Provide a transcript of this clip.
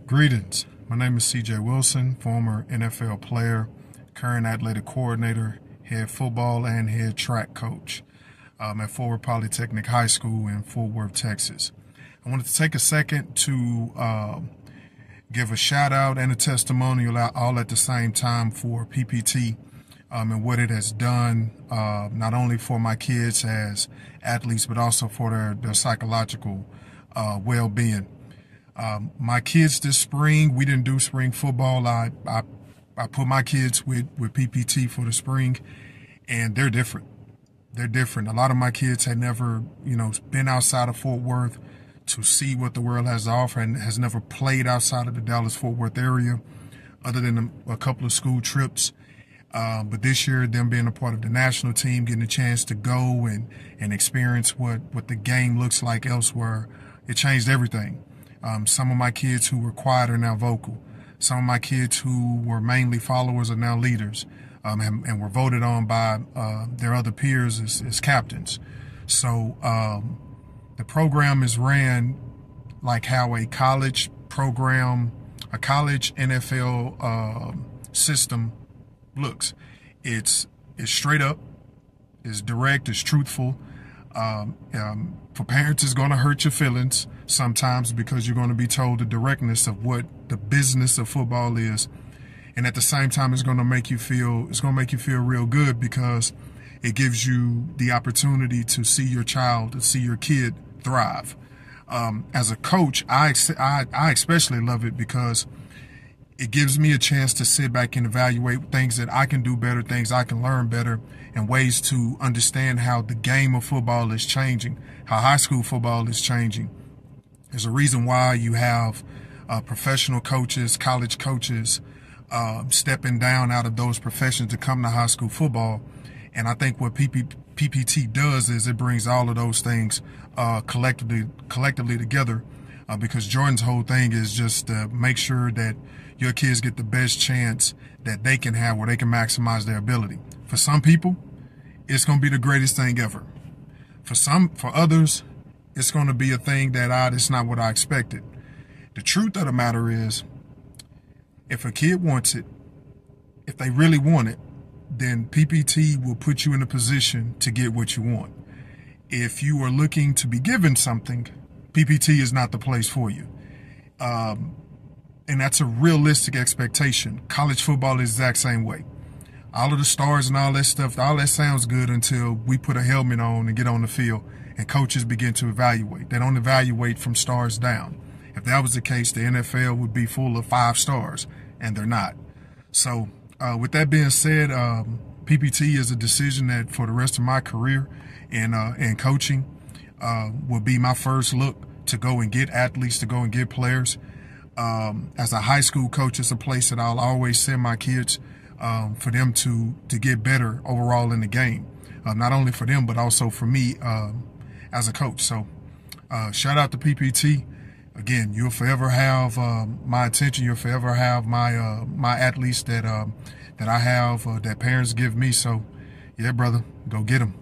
Greetings. My name is CJ Wilson, former NFL player, current athletic coordinator, head football and head track coach at former Polytechnic High School in Fort Worth, Texas. I wanted to take a second to give a shout out and a testimonial all at the same time for PPT and what it has done, not only for my kids as athletes, but also for their psychological well-being. My kids this spring, we didn't do spring football. I put my kids with PPT for the spring, and they're different. They're different. A lot of my kids had never, been outside of Fort Worth to see what the world has to offer, and has never played outside of the Dallas-Fort Worth area other than a couple of school trips. But this year, them being a part of the national team, getting a chance to go and experience what the game looks like elsewhere, it changed everything. Some of my kids who were quiet are now vocal. Some of my kids who were mainly followers are now leaders, and were voted on by their other peers as captains. So the program is ran like how a college program, a college NFL system looks. It's straight up, it's direct, it's truthful. For parents, it's going to hurt your feelings sometimes because you're going to be told the directness of what the business of football is, and at the same time, it's going to make you feel real good because it gives you the opportunity to see your child, to see your kid thrive. As a coach, I especially love it because it gives me a chance to sit back and evaluate things that I can do better, things I can learn better, and ways to understand how the game of football is changing, how high school football is changing. There's a reason why you have professional coaches, college coaches stepping down out of those professions to come to high school football. And I think what PPT does is it brings all of those things collectively together because Jordan's whole thing is just to make sure that your kids get the best chance that they can have where they can maximize their ability. For some people, it's going to be the greatest thing ever. For others, it's going to be a thing that it's not what I expected. The truth of the matter is, if a kid wants it, if they really want it, then PPT will put you in a position to get what you want. If you are looking to be given something, PPT is not the place for you. And that's a realistic expectation. College football is the exact same way. All of the stars and all that stuff, all that sounds good until we put a helmet on and get on the field and coaches begin to evaluate. They don't evaluate from stars down. If that was the case, the NFL would be full of 5 stars, and they're not. So with that being said, PPT is a decision that for the rest of my career in coaching will be my first look to go and get athletes, to go and get players. As a high school coach, it's a place that I'll always send my kids for them to get better overall in the game. Not only for them, but also for me as a coach. So shout out to PPT. Again, you'll forever have my attention. You'll forever have my athletes that I have, that parents give me. So, yeah, brother, go get them.